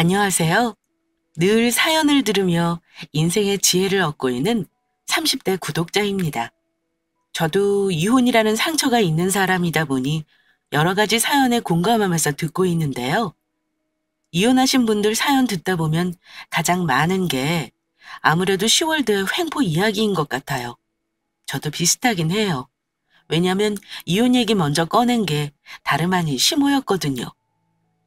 안녕하세요. 늘 사연을 들으며 인생의 지혜를 얻고 있는 30대 구독자입니다. 저도 이혼이라는 상처가 있는 사람이다 보니 여러 가지 사연에 공감하면서 듣고 있는데요. 이혼하신 분들 사연 듣다 보면 가장 많은 게 아무래도 10월드의 횡포 이야기인 것 같아요. 저도 비슷하긴 해요. 왜냐면 이혼 얘기 먼저 꺼낸 게 다름 아닌 시모였거든요.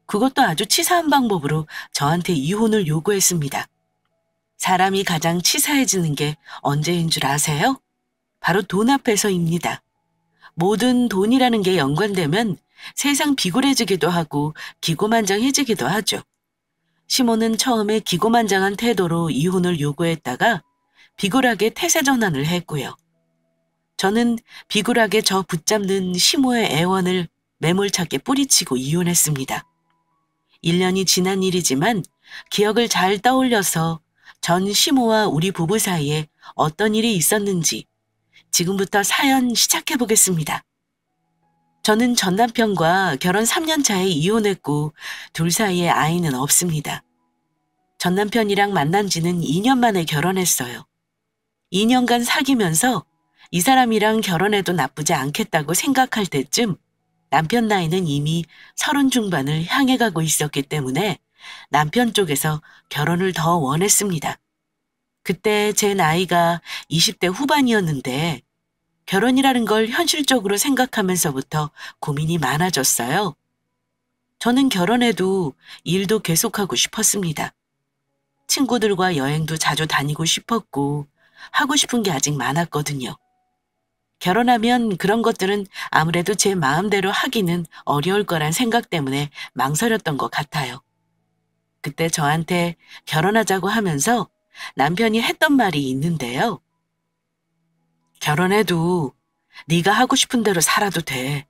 그것도 아주 치사한 방법으로 저한테 이혼을 요구했습니다. 사람이 가장 치사해지는 게 언제인 줄 아세요? 바로 돈 앞에서입니다. 모든 돈이라는 게 연관되면 세상 비굴해지기도 하고 기고만장해지기도 하죠. 시모는 처음에 기고만장한 태도로 이혼을 요구했다가 비굴하게 태세 전환을 했고요. 저는 비굴하게 저 붙잡는 시모의 애원을 매몰차게 뿌리치고 이혼했습니다. 1년이 지난 일이지만 기억을 잘 떠올려서 전 시모와 우리 부부 사이에 어떤 일이 있었는지 지금부터 사연 시작해 보겠습니다. 저는 전 남편과 결혼 3년 차에 이혼했고 둘 사이에 아이는 없습니다. 전 남편이랑 만난 지는 2년 만에 결혼했어요. 2년간 사귀면서 이 사람이랑 결혼해도 나쁘지 않겠다고 생각할 때쯤 남편 나이는 이미 30 중반을 향해 가고 있었기 때문에 남편 쪽에서 결혼을 더 원했습니다. 그때 제 나이가 20대 후반이었는데 결혼이라는 걸 현실적으로 생각하면서부터 고민이 많아졌어요. 저는 결혼해도 일도 계속하고 싶었습니다. 친구들과 여행도 자주 다니고 싶었고 하고 싶은 게 아직 많았거든요. 결혼하면 그런 것들은 아무래도 제 마음대로 하기는 어려울 거란 생각 때문에 망설였던 것 같아요. 그때 저한테 결혼하자고 하면서 남편이 했던 말이 있는데요. 결혼해도 네가 하고 싶은 대로 살아도 돼.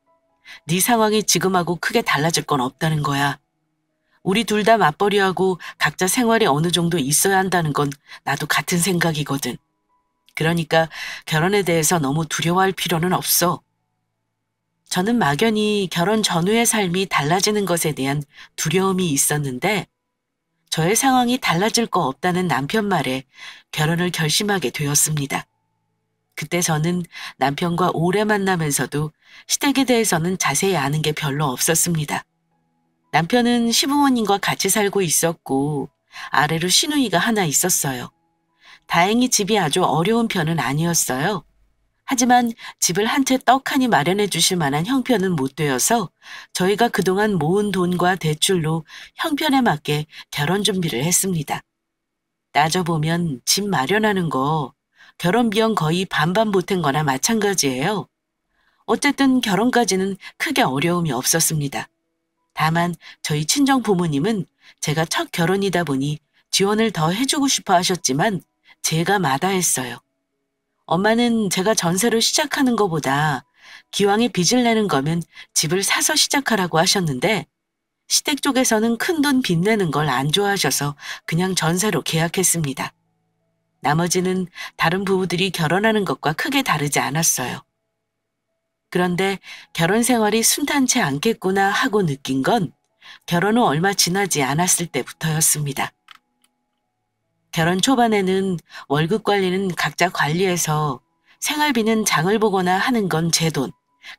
네 상황이 지금하고 크게 달라질 건 없다는 거야. 우리 둘 다 맞벌이하고 각자 생활이 어느 정도 있어야 한다는 건 나도 같은 생각이거든. 그러니까 결혼에 대해서 너무 두려워할 필요는 없어. 저는 막연히 결혼 전후의 삶이 달라지는 것에 대한 두려움이 있었는데 저의 상황이 달라질 거 없다는 남편 말에 결혼을 결심하게 되었습니다. 그때 저는 남편과 오래 만나면서도 시댁에 대해서는 자세히 아는 게 별로 없었습니다. 남편은 시부모님과 같이 살고 있었고 아래로 시누이가 하나 있었어요. 다행히 집이 아주 어려운 편은 아니었어요. 하지만 집을 한 채 떡하니 마련해 주실 만한 형편은 못 되어서 저희가 그동안 모은 돈과 대출로 형편에 맞게 결혼 준비를 했습니다. 따져보면 집 마련하는 거 결혼 비용 거의 반반 보탠 거나 마찬가지예요. 어쨌든 결혼까지는 크게 어려움이 없었습니다. 다만 저희 친정 부모님은 제가 첫 결혼이다 보니 지원을 더 해주고 싶어 하셨지만 제가 마다했어요. 엄마는 제가 전세로 시작하는 것보다 기왕에 빚을 내는 거면 집을 사서 시작하라고 하셨는데 시댁 쪽에서는 큰돈 빚내는 걸 안 좋아하셔서 그냥 전세로 계약했습니다. 나머지는 다른 부부들이 결혼하는 것과 크게 다르지 않았어요. 그런데 결혼 생활이 순탄치 않겠구나 하고 느낀 건 결혼 후 얼마 지나지 않았을 때부터였습니다. 결혼 초반에는 월급 관리는 각자 관리해서 생활비는 장을 보거나 하는 건 제 돈,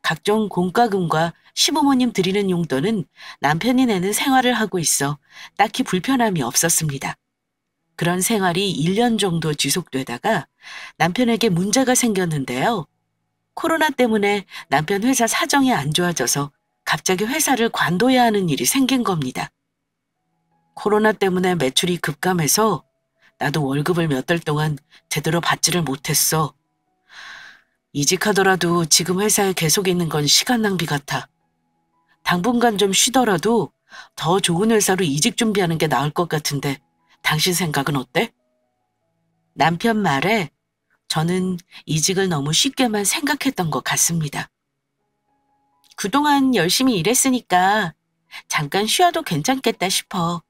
각종 공과금과 시부모님 드리는 용돈은 남편이 내는 생활을 하고 있어 딱히 불편함이 없었습니다. 그런 생활이 1년 정도 지속되다가 남편에게 문제가 생겼는데요. 코로나 때문에 남편 회사 사정이 안 좋아져서 갑자기 회사를 관둬야 하는 일이 생긴 겁니다. 코로나 때문에 매출이 급감해서 나도 월급을 몇 달 동안 제대로 받지를 못했어. 이직하더라도 지금 회사에 계속 있는 건 시간 낭비 같아. 당분간 좀 쉬더라도 더 좋은 회사로 이직 준비하는 게 나을 것 같은데 당신 생각은 어때? 남편 말에 저는 이직을 너무 쉽게만 생각했던 것 같습니다. 그동안 열심히 일했으니까 잠깐 쉬어도 괜찮겠다 싶어.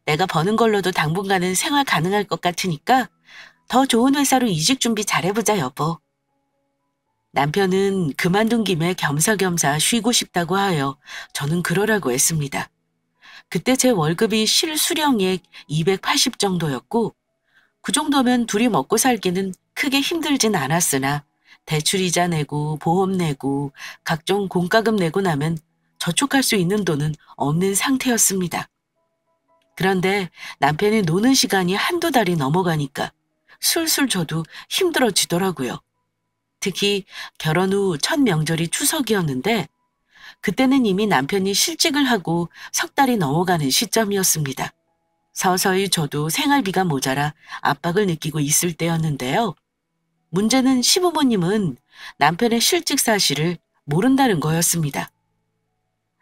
내가 버는 걸로도 당분간은 생활 가능할 것 같으니까 더 좋은 회사로 이직 준비 잘해보자, 여보. 남편은 그만둔 김에 겸사겸사 쉬고 싶다고 하여 저는 그러라고 했습니다. 그때 제 월급이 실수령액 280 정도였고 그 정도면 둘이 먹고 살기는 크게 힘들진 않았으나 대출이자 내고 보험 내고 각종 공과금 내고 나면 저축할 수 있는 돈은 없는 상태였습니다. 그런데 남편이 노는 시간이 한두 달이 넘어가니까 술술 저도 힘들어지더라고요. 특히 결혼 후 첫 명절이 추석이었는데 그때는 이미 남편이 실직을 하고 석 달이 넘어가는 시점이었습니다. 서서히 저도 생활비가 모자라 압박을 느끼고 있을 때였는데요. 문제는 시부모님은 남편의 실직 사실을 모른다는 거였습니다.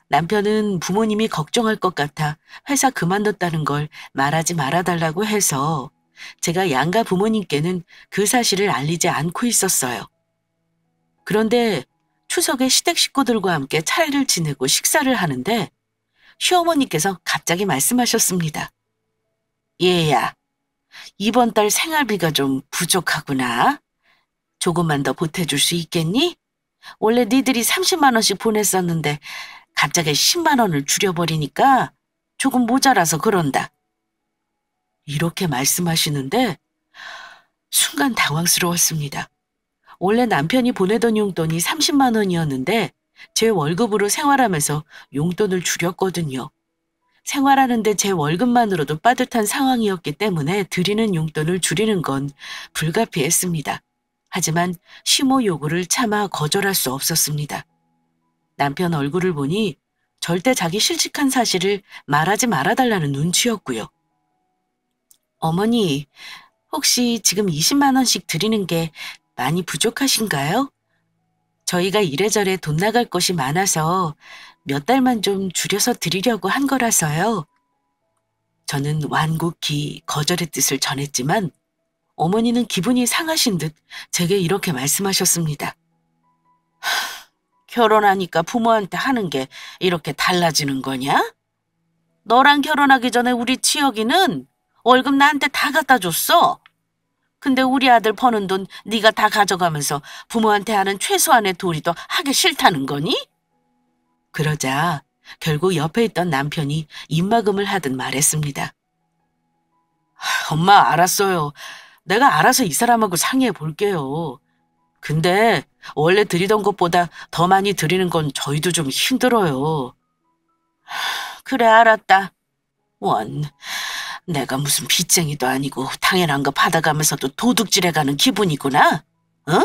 남편은 부모님이 걱정할 것 같아 회사 그만뒀다는 걸 말하지 말아달라고 해서 제가 양가 부모님께는 그 사실을 알리지 않고 있었어요. 그런데 추석에 시댁 식구들과 함께 차례를 지내고 식사를 하는데 시어머니께서 갑자기 말씀하셨습니다. 얘야, 이번 달 생활비가 좀 부족하구나. 조금만 더 보태줄 수 있겠니? 원래 니들이 30만 원씩 보냈었는데 갑자기 10만 원을 줄여버리니까 조금 모자라서 그런다. 이렇게 말씀하시는데 순간 당황스러웠습니다. 원래 남편이 보내던 용돈이 30만 원이었는데 제 월급으로 생활하면서 용돈을 줄였거든요. 생활하는데 제 월급만으로도 빠듯한 상황이었기 때문에 드리는 용돈을 줄이는 건 불가피했습니다. 하지만 시모 요구를 차마 거절할 수 없었습니다. 남편 얼굴을 보니 절대 자기 실직한 사실을 말하지 말아달라는 눈치였고요. 어머니, 혹시 지금 20만 원씩 드리는 게 많이 부족하신가요? 저희가 이래저래 돈 나갈 것이 많아서 몇 달만 좀 줄여서 드리려고 한 거라서요. 저는 완곡히 거절의 뜻을 전했지만 어머니는 기분이 상하신 듯 제게 이렇게 말씀하셨습니다. 결혼하니까 부모한테 하는 게 이렇게 달라지는 거냐? 너랑 결혼하기 전에 우리 치혁이는 월급 나한테 다 갖다 줬어. 근데 우리 아들 버는 돈 네가 다 가져가면서 부모한테 하는 최소한의 도리도 하기 싫다는 거니? 그러자 결국 옆에 있던 남편이 입막음을 하듯 말했습니다. 엄마 알았어요. 내가 알아서 이 사람하고 상의해 볼게요. 근데 원래 드리던 것보다 더 많이 드리는 건 저희도 좀 힘들어요. 그래 알았다. 원, 내가 무슨 빚쟁이도 아니고 당연한 거 받아가면서도 도둑질해가는 기분이구나. 어?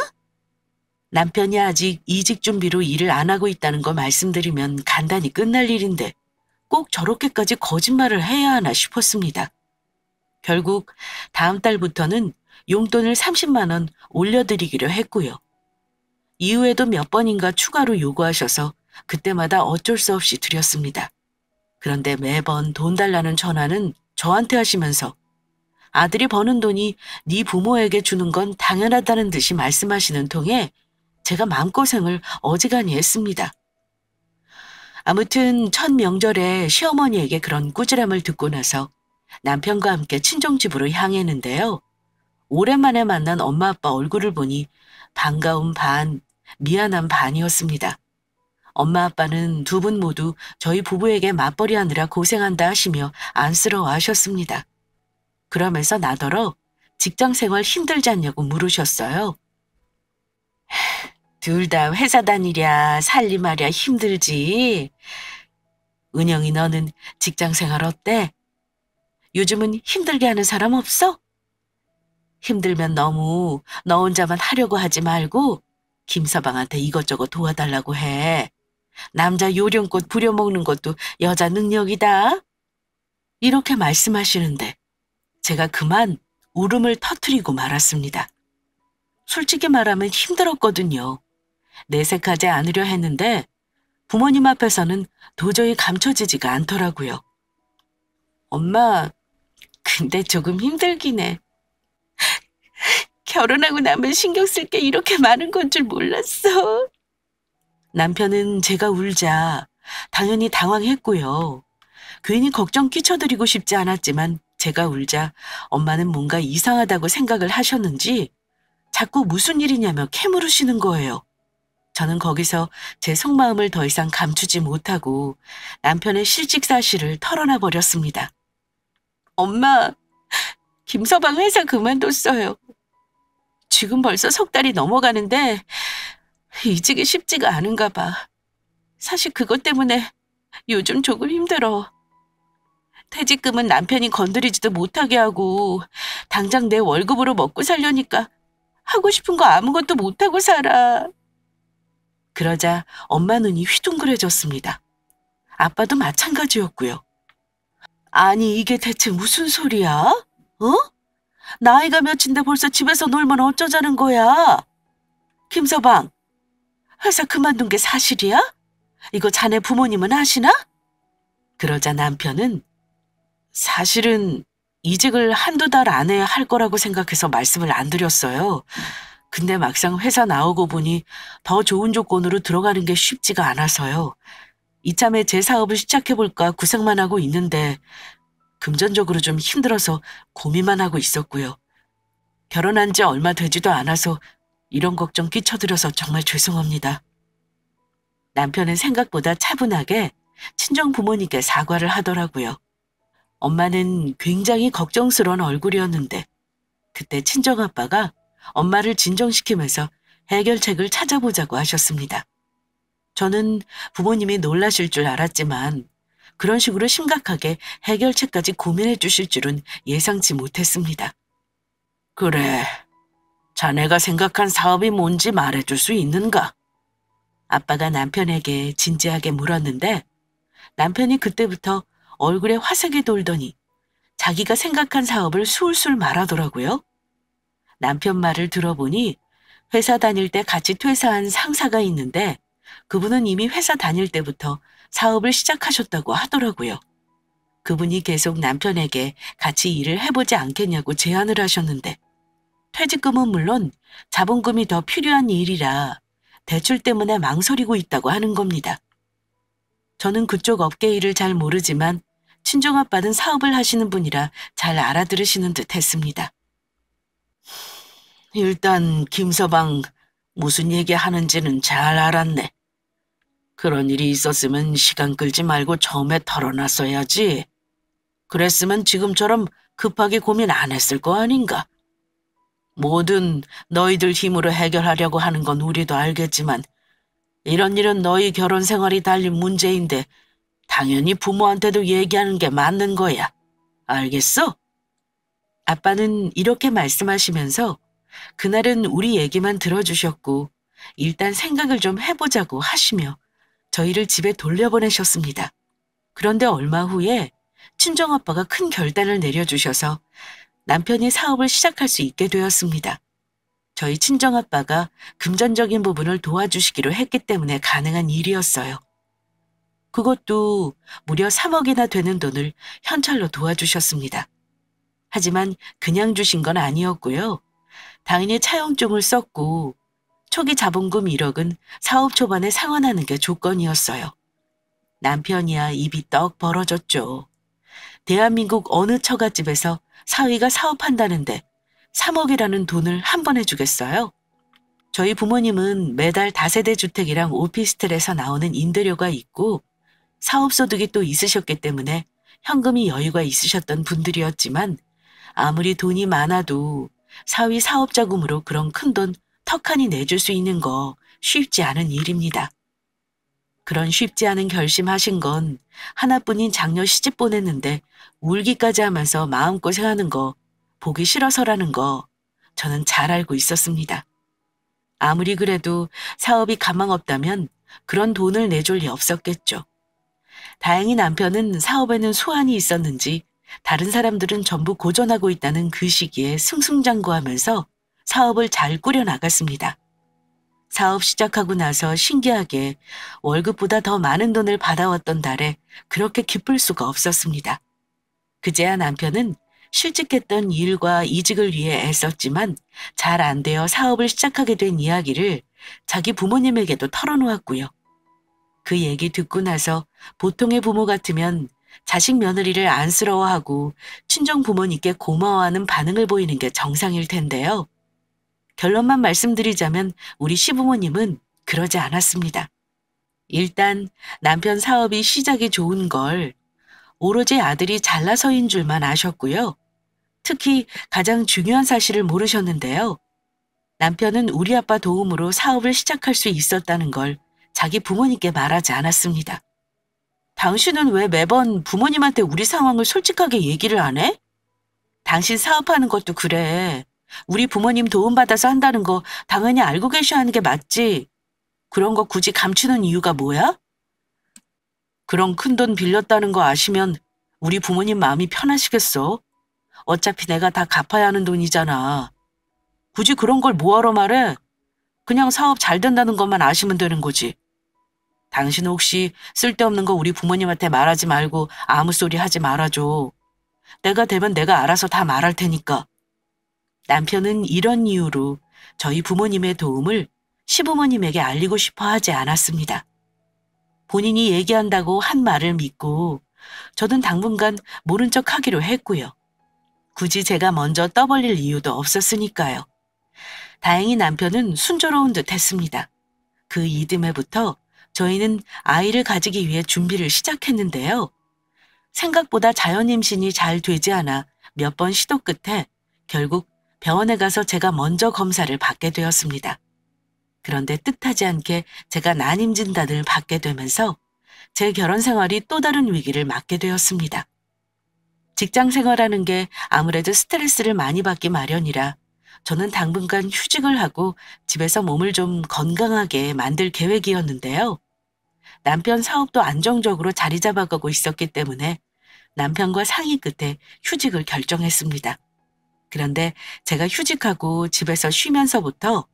남편이 아직 이직 준비로 일을 안 하고 있다는 거 말씀드리면 간단히 끝날 일인데 꼭 저렇게까지 거짓말을 해야 하나 싶었습니다. 결국 다음 달부터는 용돈을 30만 원 올려드리기로 했고요. 이후에도 몇 번인가 추가로 요구하셔서 그때마다 어쩔 수 없이 드렸습니다. 그런데 매번 돈 달라는 전화는 저한테 하시면서 아들이 버는 돈이 네 부모에게 주는 건 당연하다는 듯이 말씀하시는 통에 제가 마음고생을 어지간히 했습니다. 아무튼 첫 명절에 시어머니에게 그런 꾸지람을 듣고 나서 남편과 함께 친정집으로 향했는데요. 오랜만에 만난 엄마 아빠 얼굴을 보니 반가움 반, 미안함 반이었습니다. 엄마 아빠는 두 분 모두 저희 부부에게 맞벌이 하느라 고생한다 하시며 안쓰러워 하셨습니다. 그러면서 나더러 직장 생활 힘들지 않냐고 물으셨어요. 둘 다 회사 다니랴 살림하랴 힘들지. 은영이 너는 직장 생활 어때? 요즘은 힘들게 하는 사람 없어? 힘들면 너무 너 혼자만 하려고 하지 말고 김서방한테 이것저것 도와달라고 해. 남자 요령껏 부려먹는 것도 여자 능력이다. 이렇게 말씀하시는데 제가 그만 울음을 터뜨리고 말았습니다. 솔직히 말하면 힘들었거든요. 내색하지 않으려 했는데 부모님 앞에서는 도저히 감춰지지가 않더라고요. 엄마, 근데 조금 힘들긴 해. 결혼하고 나면 신경 쓸 게 이렇게 많은 건 줄 몰랐어. 남편은 제가 울자 당연히 당황했고요. 괜히 걱정 끼쳐드리고 싶지 않았지만 제가 울자 엄마는 뭔가 이상하다고 생각을 하셨는지 자꾸 무슨 일이냐며 캐물으시는 거예요. 저는 거기서 제 속마음을 더 이상 감추지 못하고 남편의 실직 사실을 털어놔 버렸습니다. 엄마, 김서방 회사 그만뒀어요. 지금 벌써 석 달이 넘어가는데 이직이 쉽지가 않은가 봐. 사실 그것 때문에 요즘 조금 힘들어. 퇴직금은 남편이 건드리지도 못하게 하고 당장 내 월급으로 먹고 살려니까 하고 싶은 거 아무것도 못하고 살아. 그러자 엄마 눈이 휘둥그레졌습니다. 아빠도 마찬가지였고요. 아니 이게 대체 무슨 소리야? 어? 나이가 몇인데 벌써 집에서 놀면 어쩌자는 거야? 김서방, 회사 그만둔 게 사실이야? 이거 자네 부모님은 아시나? 그러자 남편은 사실은 이직을 한두 달 안에 할 거라고 생각해서 말씀을 안 드렸어요. 근데 막상 회사 나오고 보니 더 좋은 조건으로 들어가는 게 쉽지가 않아서요. 이참에 제 사업을 시작해볼까 구상만 하고 있는데 금전적으로 좀 힘들어서 고민만 하고 있었고요. 결혼한 지 얼마 되지도 않아서 이런 걱정 끼쳐드려서 정말 죄송합니다. 남편은 생각보다 차분하게 친정 부모님께 사과를 하더라고요. 엄마는 굉장히 걱정스러운 얼굴이었는데 그때 친정아빠가 엄마를 진정시키면서 해결책을 찾아보자고 하셨습니다. 저는 부모님이 놀라실 줄 알았지만 그런 식으로 심각하게 해결책까지 고민해 주실 줄은 예상치 못했습니다. 그래, 자네가 생각한 사업이 뭔지 말해줄 수 있는가? 아빠가 남편에게 진지하게 물었는데 남편이 그때부터 얼굴에 화색이 돌더니 자기가 생각한 사업을 술술 말하더라고요. 남편 말을 들어보니 회사 다닐 때 같이 퇴사한 상사가 있는데 그분은 이미 회사 다닐 때부터 사업을 시작하셨다고 하더라고요. 그분이 계속 남편에게 같이 일을 해보지 않겠냐고 제안을 하셨는데 퇴직금은 물론 자본금이 더 필요한 일이라 대출 때문에 망설이고 있다고 하는 겁니다. 저는 그쪽 업계 일을 잘 모르지만 친정아빠는 사업을 하시는 분이라 잘 알아들으시는 듯 했습니다. 일단 김서방 무슨 얘기 하는지는 잘 알았네. 그런 일이 있었으면 시간 끌지 말고 처음에 털어놨어야지. 그랬으면 지금처럼 급하게 고민 안 했을 거 아닌가. 뭐든 너희들 힘으로 해결하려고 하는 건 우리도 알겠지만 이런 일은 너희 결혼 생활이 달린 문제인데 당연히 부모한테도 얘기하는 게 맞는 거야. 알겠어? 아빠는 이렇게 말씀하시면서 그날은 우리 얘기만 들어주셨고 일단 생각을 좀 해보자고 하시며 저희를 집에 돌려보내셨습니다. 그런데 얼마 후에 친정아빠가 큰 결단을 내려주셔서 남편이 사업을 시작할 수 있게 되었습니다. 저희 친정아빠가 금전적인 부분을 도와주시기로 했기 때문에 가능한 일이었어요. 그것도 무려 3억이나 되는 돈을 현찰로 도와주셨습니다. 하지만 그냥 주신 건 아니었고요. 당연히 차용증을 썼고 초기 자본금 1억은 사업 초반에 상환하는 게 조건이었어요. 남편이야 입이 떡 벌어졌죠. 대한민국 어느 처갓집에서 사위가 사업한다는데 3억이라는 돈을 한 번에 주겠어요? 저희 부모님은 매달 다세대 주택이랑 오피스텔에서 나오는 임대료가 있고 사업소득이 또 있으셨기 때문에 현금이 여유가 있으셨던 분들이었지만 아무리 돈이 많아도 사위 사업자금으로 그런 큰 돈 턱하니 내줄 수 있는 거 쉽지 않은 일입니다. 그런 쉽지 않은 결심하신 건 하나뿐인 장녀 시집 보냈는데 울기까지 하면서 마음고생하는 거 보기 싫어서라는 거 저는 잘 알고 있었습니다. 아무리 그래도 사업이 가망 없다면 그런 돈을 내줄 리 없었겠죠. 다행히 남편은 사업에는 소환이 있었는지 다른 사람들은 전부 고전하고 있다는 그 시기에 승승장구하면서 사업을 잘 꾸려나갔습니다. 사업 시작하고 나서 신기하게 월급보다 더 많은 돈을 받아왔던 달에 그렇게 기쁠 수가 없었습니다. 그제야 남편은 실직했던 일과 이직을 위해 애썼지만 잘 안 되어 사업을 시작하게 된 이야기를 자기 부모님에게도 털어놓았고요. 그 얘기 듣고 나서 보통의 부모 같으면 자식 며느리를 안쓰러워하고 친정 부모님께 고마워하는 반응을 보이는 게 정상일 텐데요. 결론만 말씀드리자면 우리 시부모님은 그러지 않았습니다. 일단 남편 사업이 시작이 좋은 걸 오로지 아들이 잘나서인 줄만 아셨고요. 특히 가장 중요한 사실을 모르셨는데요. 남편은 우리 아빠 도움으로 사업을 시작할 수 있었다는 걸 자기 부모님께 말하지 않았습니다. 당신은 왜 매번 부모님한테 우리 상황을 솔직하게 얘기를 안 해? 당신 사업하는 것도 그래. 우리 부모님 도움받아서 한다는 거 당연히 알고 계셔야 하는 게 맞지. 그런 거 굳이 감추는 이유가 뭐야? 그런 큰돈 빌렸다는 거 아시면 우리 부모님 마음이 편하시겠어? 어차피 내가 다 갚아야 하는 돈이잖아. 굳이 그런 걸 뭐하러 말해? 그냥 사업 잘 된다는 것만 아시면 되는 거지. 당신은 혹시 쓸데없는 거 우리 부모님한테 말하지 말고 아무 소리 하지 말아줘. 내가 되면 내가 알아서 다 말할 테니까. 남편은 이런 이유로 저희 부모님의 도움을 시부모님에게 알리고 싶어 하지 않았습니다. 본인이 얘기한다고 한 말을 믿고 저는 당분간 모른 척 하기로 했고요. 굳이 제가 먼저 떠벌릴 이유도 없었으니까요. 다행히 남편은 순조로운 듯 했습니다. 그 이듬해부터 저희는 아이를 가지기 위해 준비를 시작했는데요. 생각보다 자연 임신이 잘 되지 않아 몇 번 시도 끝에 결국 병원에 가서 제가 먼저 검사를 받게 되었습니다. 그런데 뜻하지 않게 제가 난임 진단을 받게 되면서 제 결혼 생활이 또 다른 위기를 맞게 되었습니다. 직장 생활하는 게 아무래도 스트레스를 많이 받기 마련이라 저는 당분간 휴직을 하고 집에서 몸을 좀 건강하게 만들 계획이었는데요. 남편 사업도 안정적으로 자리 잡아가고 있었기 때문에 남편과 상의 끝에 휴직을 결정했습니다. 그런데 제가 휴직하고 집에서 쉬면서부터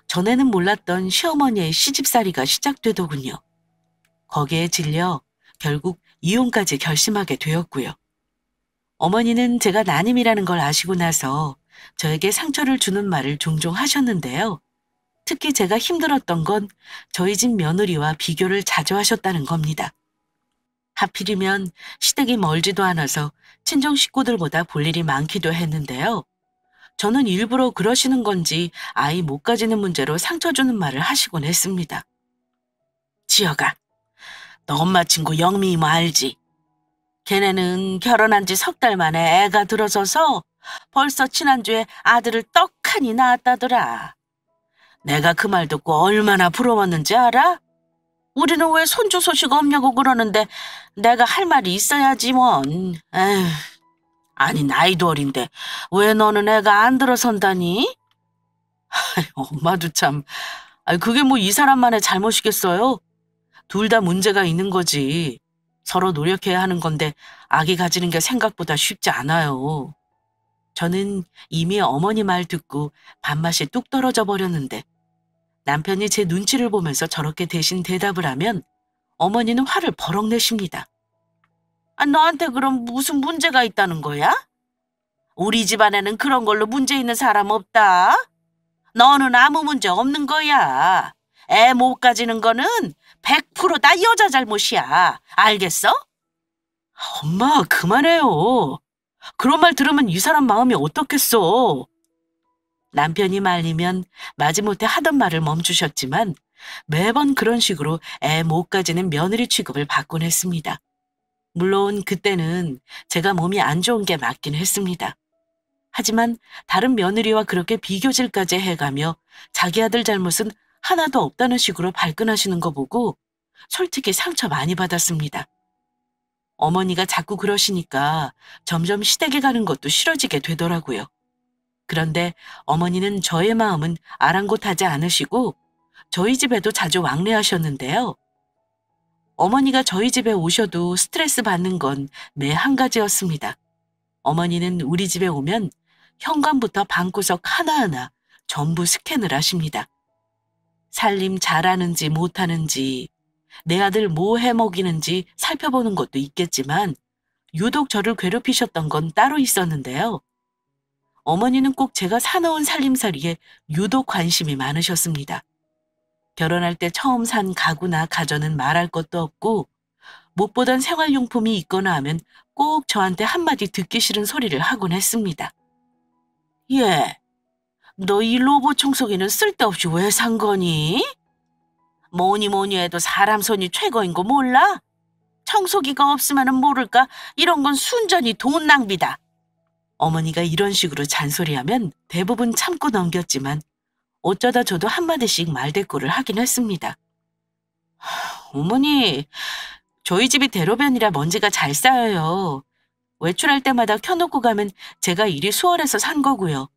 전에는 몰랐던 시어머니의 시집살이가 시작되더군요. 거기에 질려 결국 이혼까지 결심하게 되었고요. 어머니는 제가 난임이라는 걸 아시고 나서 저에게 상처를 주는 말을 종종 하셨는데요. 특히 제가 힘들었던 건 저희 집 며느리와 비교를 자주 하셨다는 겁니다. 하필이면 시댁이 멀지도 않아서 친정 식구들보다 볼 일이 많기도 했는데요. 저는 일부러 그러시는 건지 아이 못 가지는 문제로 상처 주는 말을 하시곤 했습니다. 지혁아, 너 엄마 친구 영미 이모 알지? 걔네는 결혼한 지 3달 만에 애가 들어서서 벌써 지난주에 아들을 떡하니 낳았다더라. 내가 그 말 듣고 얼마나 부러웠는지 알아? 우리는 왜 손주 소식 없냐고 그러는데 내가 할 말이 있어야지 뭔. 에휴, 아니 나이도 어린데 왜 너는 애가 안 들어선다니? 엄마도 참, 그게 뭐 이 사람만의 잘못이겠어요? 둘 다 문제가 있는 거지. 서로 노력해야 하는 건데 아기 가지는 게 생각보다 쉽지 않아요. 저는 이미 어머니 말 듣고 밥맛이 뚝 떨어져 버렸는데 남편이 제 눈치를 보면서 저렇게 대신 대답을 하면 어머니는 화를 버럭 내십니다. 너한테 그럼 무슨 문제가 있다는 거야? 우리 집안에는 그런 걸로 문제 있는 사람 없다. 너는 아무 문제 없는 거야. 애 못 가지는 거는 100%다 여자 잘못이야. 알겠어? 엄마, 그만해요. 그런 말 들으면 이 사람 마음이 어떻겠어. 남편이 말리면 마지못해 하던 말을 멈추셨지만 매번 그런 식으로 애 못 가지는 며느리 취급을 받곤 했습니다. 물론 그때는 제가 몸이 안 좋은 게 맞긴 했습니다. 하지만 다른 며느리와 그렇게 비교질까지 해가며 자기 아들 잘못은 하나도 없다는 식으로 발끈하시는 거 보고 솔직히 상처 많이 받았습니다. 어머니가 자꾸 그러시니까 점점 시댁에 가는 것도 싫어지게 되더라고요. 그런데 어머니는 저의 마음은 아랑곳하지 않으시고 저희 집에도 자주 왕래하셨는데요. 어머니가 저희 집에 오셔도 스트레스 받는 건 매 한 가지였습니다. 어머니는 우리 집에 오면 현관부터 방구석 하나하나 전부 스캔을 하십니다. 살림 잘하는지 못하는지, 내 아들 뭐 해먹이는지 살펴보는 것도 있겠지만 유독 저를 괴롭히셨던 건 따로 있었는데요. 어머니는 꼭 제가 사놓은 살림살이에 유독 관심이 많으셨습니다. 결혼할 때 처음 산 가구나 가전은 말할 것도 없고 못 보던 생활용품이 있거나 하면 꼭 저한테 한마디 듣기 싫은 소리를 하곤 했습니다. 너 이 로봇 청소기는 쓸데없이 왜 산 거니? 뭐니 뭐니 해도 사람 손이 최고인 거 몰라? 청소기가 없으면 모를까? 이런 건 순전히 돈 낭비다. 어머니가 이런 식으로 잔소리하면 대부분 참고 넘겼지만 어쩌다 저도 한마디씩 말대꾸를 하긴 했습니다. 어머니, 저희 집이 대로변이라 먼지가 잘 쌓여요. 외출할 때마다 켜놓고 가면 제가 일이 수월해서 산 거고요.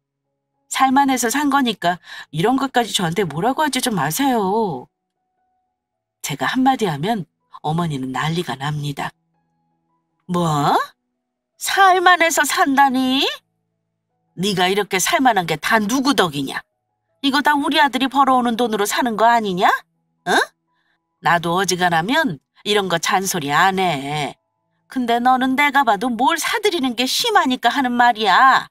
살만해서 산 거니까 이런 것까지 저한테 뭐라고 하지 좀 마세요. 제가 한마디 하면 어머니는 난리가 납니다. 뭐? 살만해서 산다니? 네가 이렇게 살만한 게 다 누구 덕이냐? 이거 다 우리 아들이 벌어오는 돈으로 사는 거 아니냐? 응? 나도 어지간하면 이런 거 잔소리 안 해. 근데 너는 내가 봐도 뭘 사드리는 게 심하니까 하는 말이야.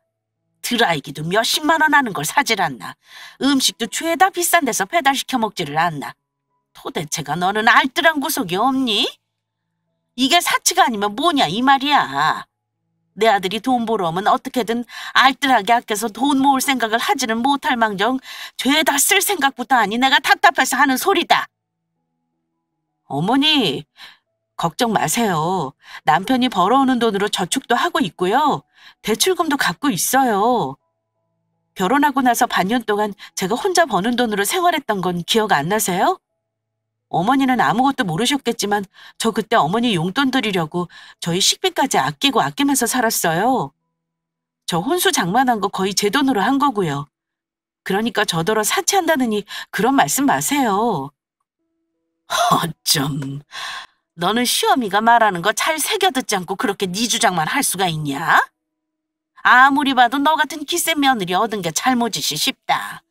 드라이기도 몇십만 원 하는 걸 사질 않나. 음식도 죄다 비싼 데서 배달시켜 먹지를 않나. 도대체가 너는 알뜰한 구석이 없니? 이게 사치가 아니면 뭐냐 이 말이야. 내 아들이 돈 벌어 오면 어떻게든 알뜰하게 아껴서 돈 모을 생각을 하지는 못할 망정 죄다 쓸 생각부터 하니 내가 답답해서 하는 소리다. 어머니, 걱정 마세요. 남편이 벌어오는 돈으로 저축도 하고 있고요. 대출금도 갚고 있어요. 결혼하고 나서 반년 동안 제가 혼자 버는 돈으로 생활했던 건 기억 안 나세요? 어머니는 아무것도 모르셨겠지만 저 그때 어머니 용돈 드리려고 저희 식비까지 아끼면서 살았어요. 저 혼수 장만한 거 거의 제 돈으로 한 거고요. 그러니까 저더러 사치한다느니 그런 말씀 마세요. 어쩜 너는 시어미가 말하는 거 잘 새겨듣지 않고 그렇게 네 주장만 할 수가 있냐? 아무리 봐도 너 같은 기센 며느리 얻은 게 잘못이시 싶다.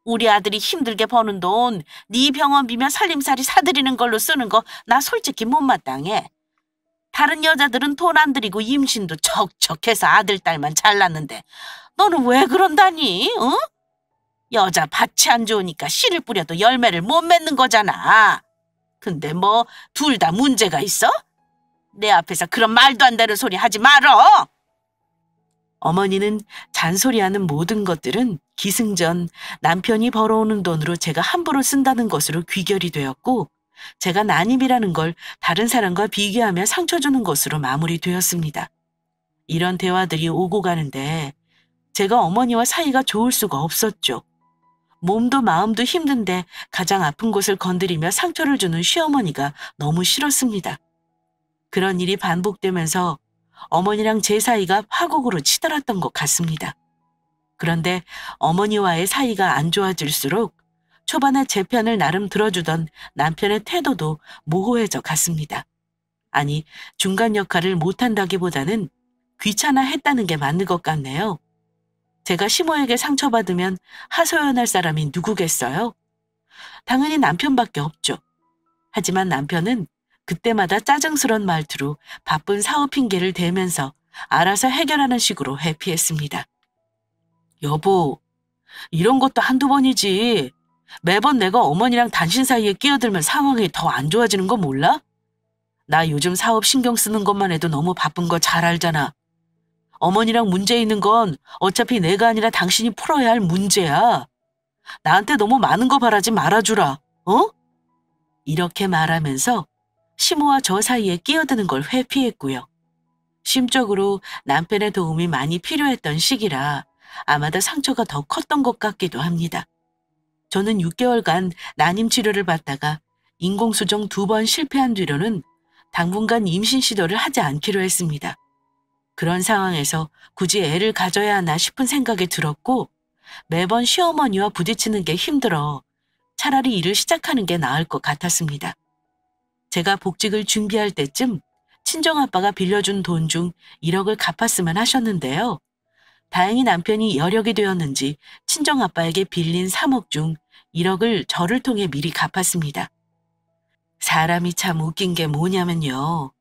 우리 아들이 힘들게 버는 돈 네 병원비며 살림살이 사드리는 걸로 쓰는 거 나 솔직히 못마땅해. 다른 여자들은 돈 안 들이고 임신도 척척해서 아들 딸만 잘났는데 너는 왜 그런다니? 응? 여자 밭이 안 좋으니까 씨를 뿌려도 열매를 못 맺는 거잖아. 근데 뭐 둘 다 문제가 있어? 내 앞에서 그런 말도 안 되는 소리 하지 말어. 어머니는 잔소리하는 모든 것들은 기승전 남편이 벌어오는 돈으로 제가 함부로 쓴다는 것으로 귀결이 되었고 제가 난임이라는 걸 다른 사람과 비교하며 상처 주는 것으로 마무리되었습니다. 이런 대화들이 오고 가는데 제가 어머니와 사이가 좋을 수가 없었죠. 몸도 마음도 힘든데 가장 아픈 곳을 건드리며 상처를 주는 시어머니가 너무 싫었습니다. 그런 일이 반복되면서 어머니랑 제 사이가 파국으로 치달았던 것 같습니다. 그런데 어머니와의 사이가 안 좋아질수록 초반에 제 편을 나름 들어주던 남편의 태도도 모호해져 갔습니다. 아니, 중간 역할을 못한다기보다는 귀찮아했다는 게 맞는 것 같네요. 제가 시모에게 상처받으면 하소연할 사람이 누구겠어요? 당연히 남편밖에 없죠. 하지만 남편은 그때마다 짜증스런 말투로 바쁜 사업 핑계를 대면서 알아서 해결하는 식으로 회피했습니다. 여보, 이런 것도 한두 번이지. 매번 내가 어머니랑 당신 사이에 끼어들면 상황이 더 안 좋아지는 거 몰라? 나 요즘 사업 신경 쓰는 것만 해도 너무 바쁜 거 잘 알잖아. 어머니랑 문제 있는 건 어차피 내가 아니라 당신이 풀어야 할 문제야. 나한테 너무 많은 거 바라지 말아주라. 어? 이렇게 말하면서 시모와 저 사이에 끼어드는 걸 회피했고요. 심적으로 남편의 도움이 많이 필요했던 시기라 아마도 상처가 더 컸던 것 같기도 합니다. 저는 6개월간 난임 치료를 받다가 인공수정 2번 실패한 뒤로는 당분간 임신 시도를 하지 않기로 했습니다. 그런 상황에서 굳이 애를 가져야 하나 싶은 생각이 들었고 매번 시어머니와 부딪히는 게 힘들어 차라리 일을 시작하는 게 나을 것 같았습니다. 제가 복직을 준비할 때쯤 친정아빠가 빌려준 돈 중 1억을 갚았으면 하셨는데요. 다행히 남편이 여력이 되었는지 친정아빠에게 빌린 3억 중 1억을 저를 통해 미리 갚았습니다. 사람이 참 웃긴 게 뭐냐면요.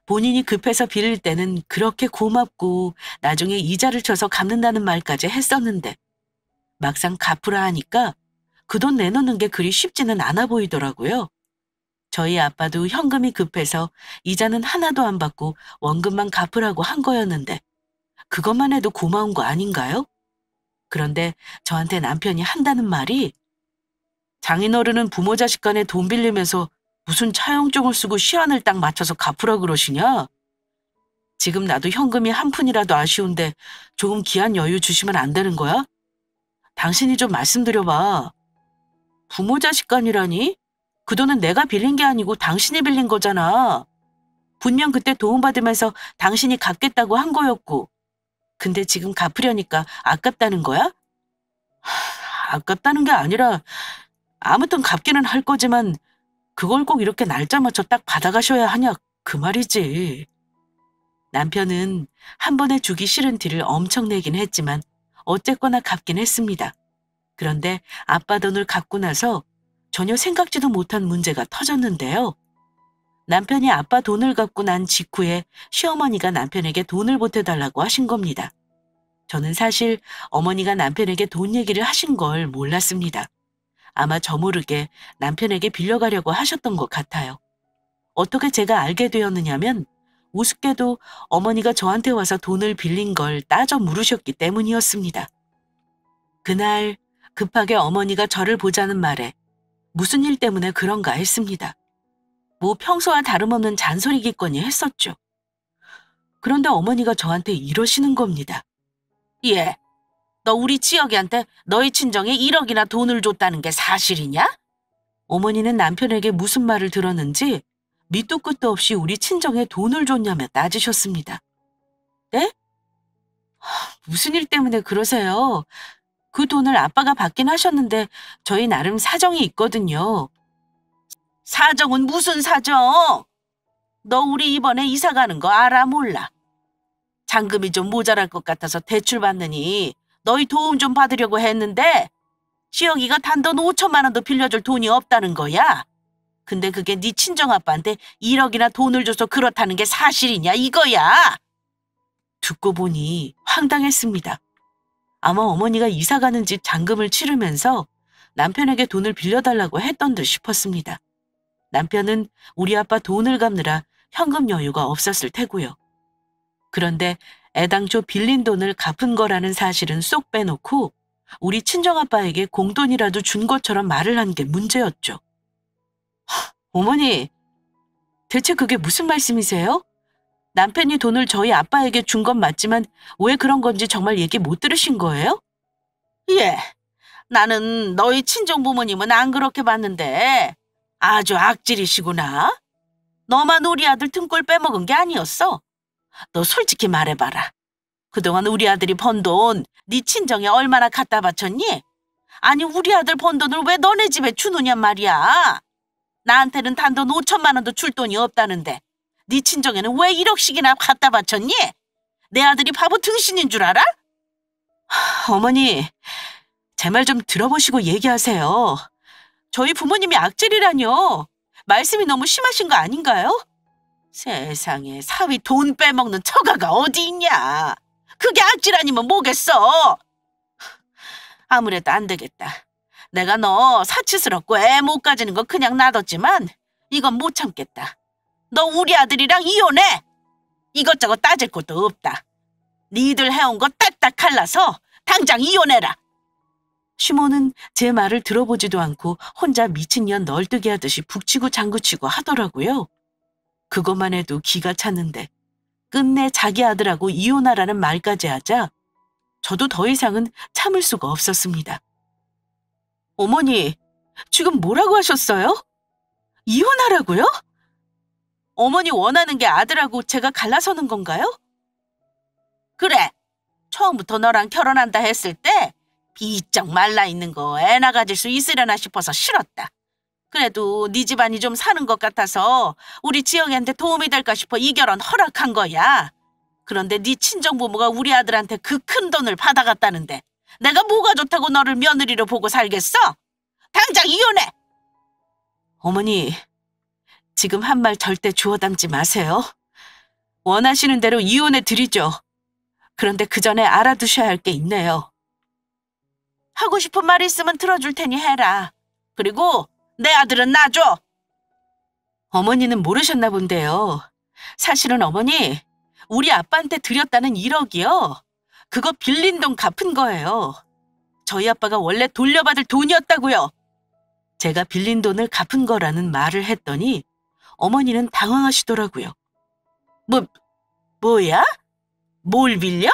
본인이 급해서 빌릴 때는 그렇게 고맙고 나중에 이자를 쳐서 갚는다는 말까지 했었는데 막상 갚으라 하니까 그 돈 내놓는 게 그리 쉽지는 않아 보이더라고요. 저희 아빠도 현금이 급해서 이자는 하나도 안 받고 원금만 갚으라고 한 거였는데 그것만 해도 고마운 거 아닌가요? 그런데 저한테 남편이 한다는 말이 장인어른은 부모 자식 간에 돈 빌리면서 무슨 차용증을 쓰고 시한을 딱 맞춰서 갚으라 그러시냐? 지금 나도 현금이 한 푼이라도 아쉬운데 조금 기한 여유 주시면 안 되는 거야? 당신이 좀 말씀드려봐. 부모 자식 간이라니? 그 돈은 내가 빌린 게 아니고 당신이 빌린 거잖아. 분명 그때 도움받으면서 당신이 갚겠다고 한 거였고. 근데 지금 갚으려니까 아깝다는 거야? 아깝다는 게 아니라 아무튼 갚기는 할 거지만 그걸 꼭 이렇게 날짜 맞춰 딱 받아가셔야 하냐 그 말이지. 남편은 한 번에 주기 싫은 티를 엄청 내긴 했지만 어쨌거나 갚긴 했습니다. 그런데 아빠 돈을 갚고 나서 전혀 생각지도 못한 문제가 터졌는데요. 남편이 아빠 돈을 갚고 난 직후에 시어머니가 남편에게 돈을 보태달라고 하신 겁니다. 저는 사실 어머니가 남편에게 돈 얘기를 하신 걸 몰랐습니다. 아마 저 모르게 남편에게 빌려가려고 하셨던 것 같아요. 어떻게 제가 알게 되었느냐면 우습게도 어머니가 저한테 와서 돈을 빌린 걸 따져 물으셨기 때문이었습니다. 그날 급하게 어머니가 저를 보자는 말에 무슨 일 때문에 그런가 했습니다. 뭐 평소와 다름없는 잔소리겠거니 했었죠. 그런데 어머니가 저한테 이러시는 겁니다. 예, 너 우리 지혁이한테 너희 친정에 1억이나 돈을 줬다는 게 사실이냐? 어머니는 남편에게 무슨 말을 들었는지 밑도 끝도 없이 우리 친정에 돈을 줬냐며 따지셨습니다. 네? 무슨 일 때문에 그러세요? 그 돈을 아빠가 받긴 하셨는데 저희 나름 사정이 있거든요. 사정은 무슨 사정? 너 우리 이번에 이사 가는 거 알아 몰라? 잔금이 좀 모자랄 것 같아서 대출 받느니 너희 도움 좀 받으려고 했는데 지혁이가 단돈 5천만 원도 빌려줄 돈이 없다는 거야. 근데 그게 네 친정아빠한테 1억이나 돈을 줘서 그렇다는 게 사실이냐 이거야. 듣고 보니 황당했습니다. 아마 어머니가 이사 가는 집 잔금을 치르면서 남편에게 돈을 빌려달라고 했던 듯 싶었습니다. 남편은 우리 아빠 돈을 갚느라 현금 여유가 없었을 테고요. 그런데 애당초 빌린 돈을 갚은 거라는 사실은 쏙 빼놓고 우리 친정아빠에게 공돈이라도 준 것처럼 말을 한 게 문제였죠. 어머니, 대체 그게 무슨 말씀이세요? 남편이 돈을 저희 아빠에게 준 건 맞지만 왜 그런 건지 정말 얘기 못 들으신 거예요? 예, 나는 너희 친정 부모님은 안 그렇게 봤는데 아주 악질이시구나. 너만 우리 아들 등골 빼먹은 게 아니었어. 너 솔직히 말해봐라. 그동안 우리 아들이 번 돈 네 친정에 얼마나 갖다 바쳤니? 아니 우리 아들 번 돈을 왜 너네 집에 주느냐 말이야. 나한테는 단돈 5천만 원도 줄 돈이 없다는데 네 친정에는 왜 1억씩이나 갖다 바쳤니? 내 아들이 바보 등신인 줄 알아? 어머니, 제 말 좀 들어보시고 얘기하세요. 저희 부모님이 악질이라뇨. 말씀이 너무 심하신 거 아닌가요? 세상에 사위 돈 빼먹는 처가가 어디 있냐. 그게 악질 아니면 뭐겠어. 아무래도 안 되겠다. 내가 너 사치스럽고 애 못 가지는 거 그냥 놔뒀지만 이건 못 참겠다. 너 우리 아들이랑 이혼해. 이것저것 따질 것도 없다. 니들 해온 거 딱딱 갈라서 당장 이혼해라. 시모는 제 말을 들어보지도 않고 혼자 미친년 널뜨기 하듯이 북치고 장구치고 하더라고요. 그것만 해도 기가 찼는데 끝내 자기 아들하고 이혼하라는 말까지 하자 저도 더 이상은 참을 수가 없었습니다. 어머니, 지금 뭐라고 하셨어요? 이혼하라고요? 어머니 원하는 게 아들하고 제가 갈라서는 건가요? 그래, 처음부터 너랑 결혼한다 했을 때 비쩍 말라있는 거 애나 가질 수 있으려나 싶어서 싫었다. 그래도 네 집안이 좀 사는 것 같아서 우리 지영이한테 도움이 될까 싶어 이 결혼 허락한 거야. 그런데 네 친정부모가 우리 아들한테 그 큰 돈을 받아갔다는데 내가 뭐가 좋다고 너를 며느리로 보고 살겠어? 당장 이혼해! 어머니, 지금 한 말 절대 주워 담지 마세요. 원하시는 대로 이혼해 드리죠. 그런데 그 전에 알아두셔야 할 게 있네요. 하고 싶은 말 있으면 들어줄 테니 해라. 그리고 내 아들은 놔줘. 어머니는 모르셨나 본데요. 사실은 어머니, 우리 아빠한테 드렸다는 1억이요. 그거 빌린 돈 갚은 거예요. 저희 아빠가 원래 돌려받을 돈이었다고요. 제가 빌린 돈을 갚은 거라는 말을 했더니 어머니는 당황하시더라고요. 뭐야? 뭘 빌려?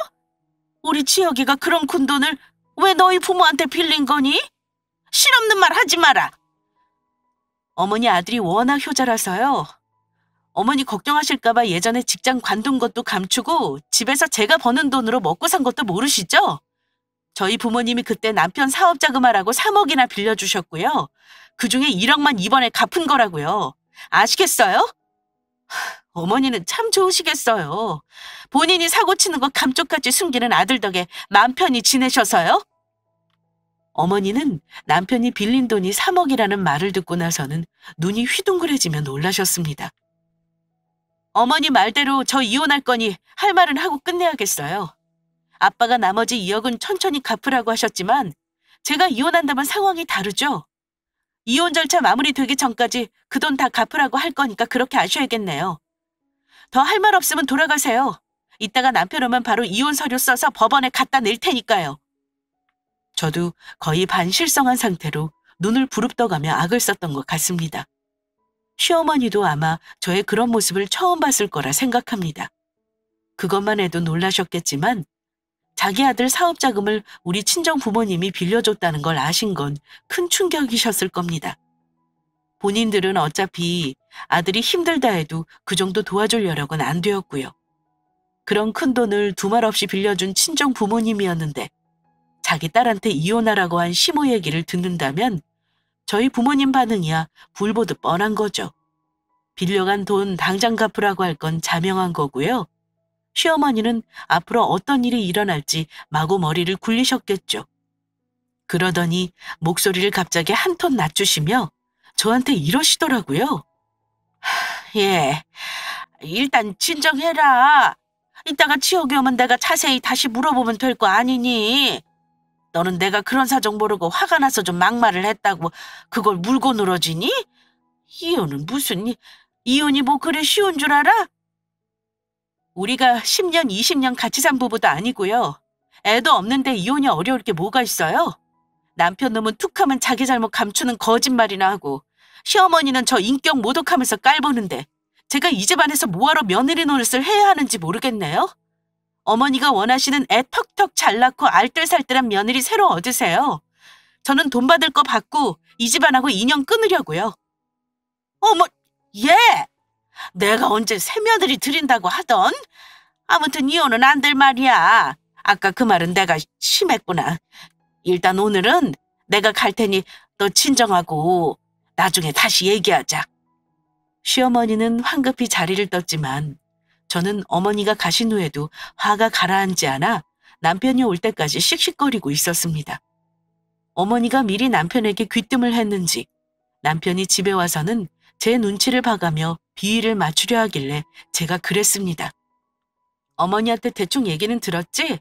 우리 지혁이가 그런 큰 돈을 왜 너희 부모한테 빌린 거니? 실없는 말 하지 마라. 어머니 아들이 워낙 효자라서요. 어머니 걱정하실까 봐 예전에 직장 관둔 것도 감추고 집에서 제가 버는 돈으로 먹고 산 것도 모르시죠? 저희 부모님이 그때 남편 사업 자금하라고 3억이나 빌려주셨고요. 그중에 1억만 이번에 갚은 거라고요. 아시겠어요? 어머니는 참 좋으시겠어요. 본인이 사고 치는 거 감쪽같이 숨기는 아들 덕에 맘 편히 지내셔서요. 어머니는 남편이 빌린 돈이 3억이라는 말을 듣고 나서는 눈이 휘둥그레지며 놀라셨습니다. 어머니 말대로 저 이혼할 거니 할 말은 하고 끝내야겠어요. 아빠가 나머지 2억은 천천히 갚으라고 하셨지만 제가 이혼한다면 상황이 다르죠. 이혼 절차 마무리되기 전까지 그 돈 다 갚으라고 할 거니까 그렇게 아셔야겠네요. 더 할 말 없으면 돌아가세요. 이따가 남편 오면 바로 이혼 서류 써서 법원에 갖다 낼 테니까요. 저도 거의 반실성한 상태로 눈을 부릅떠가며 악을 썼던 것 같습니다. 시어머니도 아마 저의 그런 모습을 처음 봤을 거라 생각합니다. 그것만 해도 놀라셨겠지만 자기 아들 사업 자금을 우리 친정 부모님이 빌려줬다는 걸 아신 건 큰 충격이셨을 겁니다. 본인들은 어차피 아들이 힘들다 해도 그 정도 도와줄 여력은 안 되었고요. 그런 큰 돈을 두말 없이 빌려준 친정 부모님이었는데 자기 딸한테 이혼하라고 한 시모 얘기를 듣는다면 저희 부모님 반응이야 불보듯 뻔한 거죠. 빌려간 돈 당장 갚으라고 할 건 자명한 거고요. 시어머니는 앞으로 어떤 일이 일어날지 마구 머리를 굴리셨겠죠. 그러더니 목소리를 갑자기 한 톤 낮추시며 저한테 이러시더라고요. 예, 일단 진정해라. 이따가 지옥에 오면 내가 자세히 다시 물어보면 될 거 아니니? 너는 내가 그런 사정 모르고 화가 나서 좀 막말을 했다고 그걸 물고 늘어지니? 이혼은 무슨, 이혼이 뭐 그리 쉬운 줄 알아? 우리가 10년, 20년 같이 산 부부도 아니고요. 애도 없는데 이혼이 어려울 게 뭐가 있어요? 남편 놈은 툭하면 자기 잘못 감추는 거짓말이나 하고 시어머니는 저 인격 모독하면서 깔보는데 제가 이 집안에서 뭐하러 며느리 노릇을 해야 하는지 모르겠네요. 어머니가 원하시는 애 턱턱 잘 낳고 알뜰살뜰한 며느리 새로 얻으세요. 저는 돈 받을 거 받고 이 집안하고 인연 끊으려고요. 어머, 예! 내가 언제 새며느리 드린다고 하던? 아무튼 이혼은 안 될 말이야. 아까 그 말은 내가 심했구나. 일단 오늘은 내가 갈 테니 너 진정하고 나중에 다시 얘기하자. 시어머니는 황급히 자리를 떴지만 저는 어머니가 가신 후에도 화가 가라앉지 않아 남편이 올 때까지 씩씩거리고 있었습니다. 어머니가 미리 남편에게 귀뜸을 했는지 남편이 집에 와서는 제 눈치를 봐가며 비위를 맞추려 하길래 제가 그랬습니다. 어머니한테 대충 얘기는 들었지?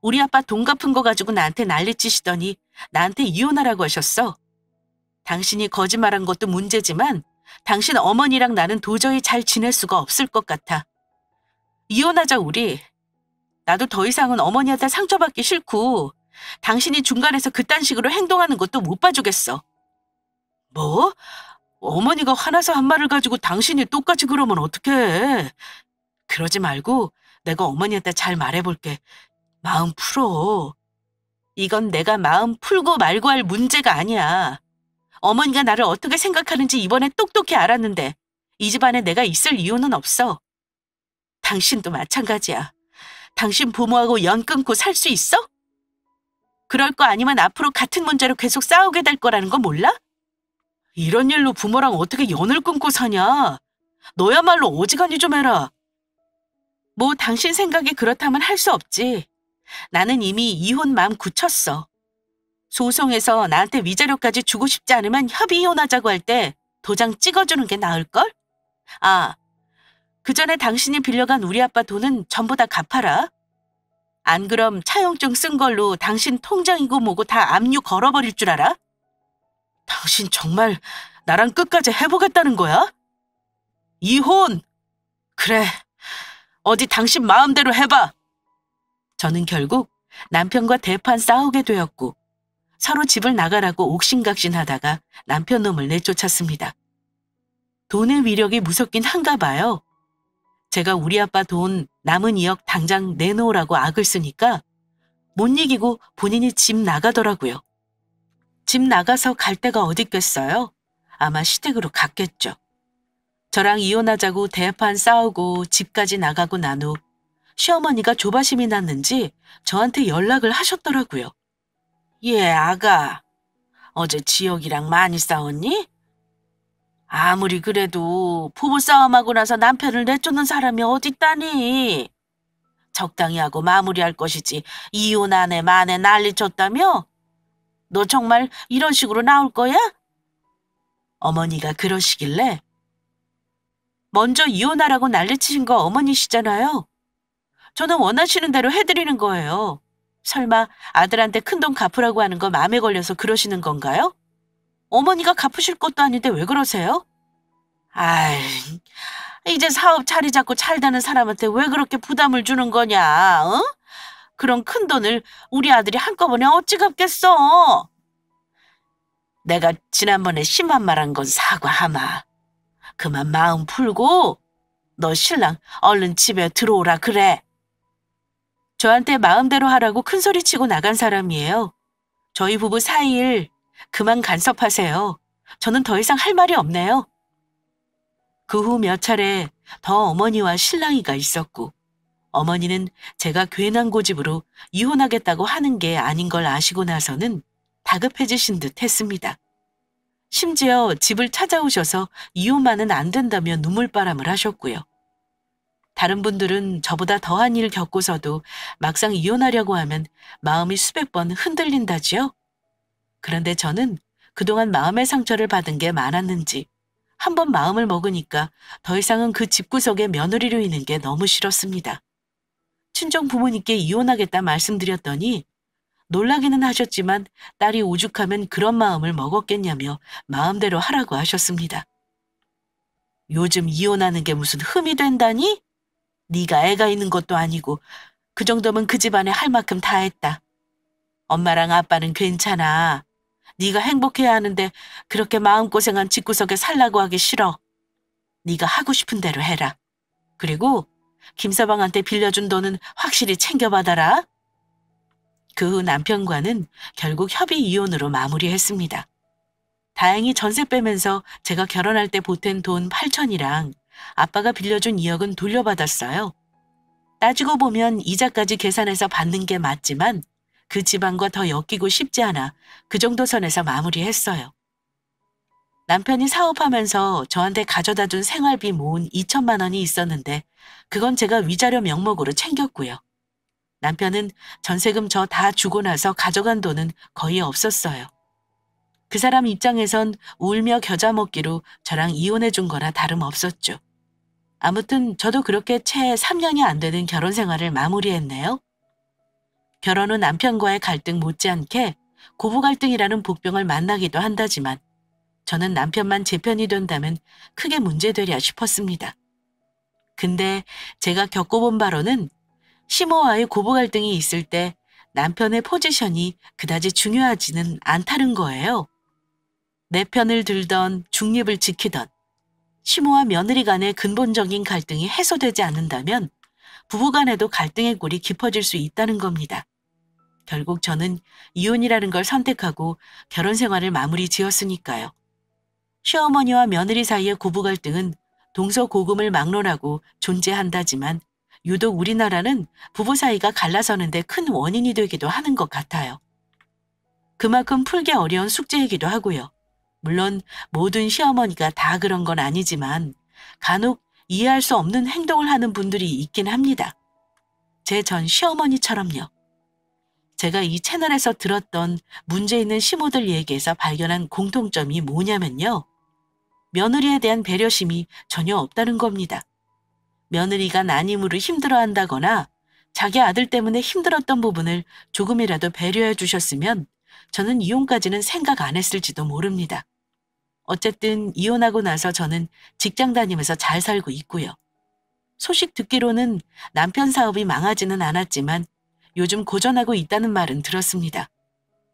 우리 아빠 돈 갚은 거 가지고 나한테 난리치시더니 나한테 이혼하라고 하셨어. 당신이 거짓말한 것도 문제지만 당신 어머니랑 나는 도저히 잘 지낼 수가 없을 것 같아. 이혼하자 우리. 나도 더 이상은 어머니한테 상처받기 싫고 당신이 중간에서 그딴 식으로 행동하는 것도 못 봐주겠어. 뭐? 어머니가 화나서 한 말을 가지고 당신이 똑같이 그러면 어떡해. 그러지 말고 내가 어머니한테 잘 말해볼게. 마음 풀어. 이건 내가 마음 풀고 말고 할 문제가 아니야. 어머니가 나를 어떻게 생각하는지 이번에 똑똑히 알았는데 이 집안에 내가 있을 이유는 없어. 당신도 마찬가지야. 당신 부모하고 연 끊고 살 수 있어? 그럴 거 아니면 앞으로 같은 문제로 계속 싸우게 될 거라는 거 몰라? 이런 일로 부모랑 어떻게 연을 끊고 사냐? 너야말로 어지간히 좀 해라. 뭐 당신 생각이 그렇다면 할 수 없지. 나는 이미 이혼 마음 굳혔어. 소송에서 나한테 위자료까지 주고 싶지 않으면 협의 이혼하자고 할 때 도장 찍어주는 게 나을걸? 아, 그 전에 당신이 빌려간 우리 아빠 돈은 전부 다 갚아라. 안 그럼 차용증 쓴 걸로 당신 통장이고 뭐고 다 압류 걸어버릴 줄 알아? 당신 정말 나랑 끝까지 해보겠다는 거야? 이혼! 그래, 어디 당신 마음대로 해봐. 저는 결국 남편과 대판 싸우게 되었고 서로 집을 나가라고 옥신각신하다가 남편 놈을 내쫓았습니다. 돈의 위력이 무섭긴 한가 봐요. 제가 우리 아빠 돈 남은 2억 당장 내놓으라고 악을 쓰니까 못 이기고 본인이 집 나가더라고요. 집 나가서 갈 데가 어딨겠어요? 아마 시댁으로 갔겠죠. 저랑 이혼하자고 대판 싸우고 집까지 나가고 난 후 시어머니가 조바심이 났는지 저한테 연락을 하셨더라고요. 예, 아가. 어제 지혁이랑 많이 싸웠니? 아무리 그래도 부부싸움하고 나서 남편을 내쫓는 사람이 어딨다니. 적당히 하고 마무리할 것이지 이혼 안에 만에 난리 쳤다며? 너 정말 이런 식으로 나올 거야? 어머니가 그러시길래 먼저 이혼하라고 난리치신 거 어머니시잖아요. 저는 원하시는 대로 해드리는 거예요. 설마 아들한테 큰돈 갚으라고 하는 거 마음에 걸려서 그러시는 건가요? 어머니가 갚으실 것도 아닌데 왜 그러세요? 아이, 이제 사업 자리 잡고 잘되는 사람한테 왜 그렇게 부담을 주는 거냐, 어? 그런 큰 돈을 우리 아들이 한꺼번에 어찌 갚겠어? 내가 지난번에 심한 말 한 건 사과하마. 그만 마음 풀고 너 신랑 얼른 집에 들어오라 그래. 저한테 마음대로 하라고 큰소리 치고 나간 사람이에요. 저희 부부 4일 그만 간섭하세요. 저는 더 이상 할 말이 없네요. 그 후 몇 차례 더 어머니와 실랑이가 있었고 어머니는 제가 괜한 고집으로 이혼하겠다고 하는 게 아닌 걸 아시고 나서는 다급해지신 듯 했습니다. 심지어 집을 찾아오셔서 이혼만은 안 된다며 눈물바람을 하셨고요. 다른 분들은 저보다 더한 일 겪고서도 막상 이혼하려고 하면 마음이 수백 번 흔들린다지요. 그런데 저는 그동안 마음의 상처를 받은 게 많았는지 한 번 마음을 먹으니까 더 이상은 그 집구석에 며느리로 있는 게 너무 싫었습니다. 친정 부모님께 이혼하겠다 말씀드렸더니 놀라기는 하셨지만 딸이 오죽하면 그런 마음을 먹었겠냐며 마음대로 하라고 하셨습니다. 요즘 이혼하는 게 무슨 흠이 된다니? 네가 애가 있는 것도 아니고 그 정도면 그 집안에 할 만큼 다 했다. 엄마랑 아빠는 괜찮아. 네가 행복해야 하는데 그렇게 마음고생한 집구석에 살라고 하기 싫어. 네가 하고 싶은 대로 해라. 그리고 김서방한테 빌려준 돈은 확실히 챙겨받아라. 그 후 남편과는 결국 협의 이혼으로 마무리했습니다. 다행히 전세 빼면서 제가 결혼할 때 보탠 돈 8천이랑 아빠가 빌려준 2억은 돌려받았어요. 따지고 보면 이자까지 계산해서 받는 게 맞지만 그 집안과 더 엮이고 싶지 않아 그 정도 선에서 마무리했어요. 남편이 사업하면서 저한테 가져다 준 생활비 모은 2천만 원이 있었는데 그건 제가 위자료 명목으로 챙겼고요. 남편은 전세금 저 다 주고 나서 가져간 돈은 거의 없었어요. 그 사람 입장에선 울며 겨자 먹기로 저랑 이혼해 준 거나 다름없었죠. 아무튼 저도 그렇게 채 3년이 안 되는 결혼 생활을 마무리했네요. 결혼 후 남편과의 갈등 못지않게 고부 갈등이라는 복병을 만나기도 한다지만 저는 남편만 제 편이 된다면 크게 문제되랴 싶었습니다. 근데 제가 겪어본 바로는 시모와의 고부 갈등이 있을 때 남편의 포지션이 그다지 중요하지는 않다는 거예요. 내 편을 들던 중립을 지키던 시모와 며느리 간의 근본적인 갈등이 해소되지 않는다면 부부 간에도 갈등의 골이 깊어질 수 있다는 겁니다. 결국 저는 이혼이라는 걸 선택하고 결혼 생활을 마무리 지었으니까요. 시어머니와 며느리 사이의 고부 갈등은 동서고금을 막론하고 존재한다지만 유독 우리나라는 부부 사이가 갈라서는데 큰 원인이 되기도 하는 것 같아요. 그만큼 풀기 어려운 숙제이기도 하고요. 물론 모든 시어머니가 다 그런 건 아니지만 간혹 이해할 수 없는 행동을 하는 분들이 있긴 합니다. 제 전 시어머니처럼요. 제가 이 채널에서 들었던 문제 있는 시모들 얘기에서 발견한 공통점이 뭐냐면요. 며느리에 대한 배려심이 전혀 없다는 겁니다. 며느리가 난임으로 힘들어한다거나 자기 아들 때문에 힘들었던 부분을 조금이라도 배려해 주셨으면 저는 이혼까지는 생각 안 했을지도 모릅니다. 어쨌든 이혼하고 나서 저는 직장 다니면서 잘 살고 있고요. 소식 듣기로는 남편 사업이 망하지는 않았지만 요즘 고전하고 있다는 말은 들었습니다.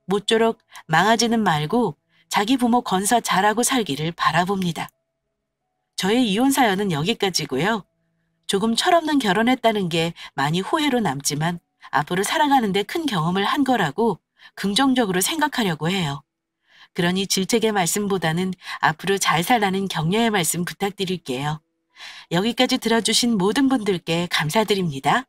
모쪼록 망하지는 말고 자기 부모 건사 잘하고 살기를 바라봅니다. 저의 이혼 사연은 여기까지고요. 조금 철없는 결혼했다는 게 많이 후회로 남지만 앞으로 살아가는데 큰 경험을 한 거라고 긍정적으로 생각하려고 해요. 그러니 질책의 말씀보다는 앞으로 잘 살라는 격려의 말씀 부탁드릴게요. 여기까지 들어주신 모든 분들께 감사드립니다.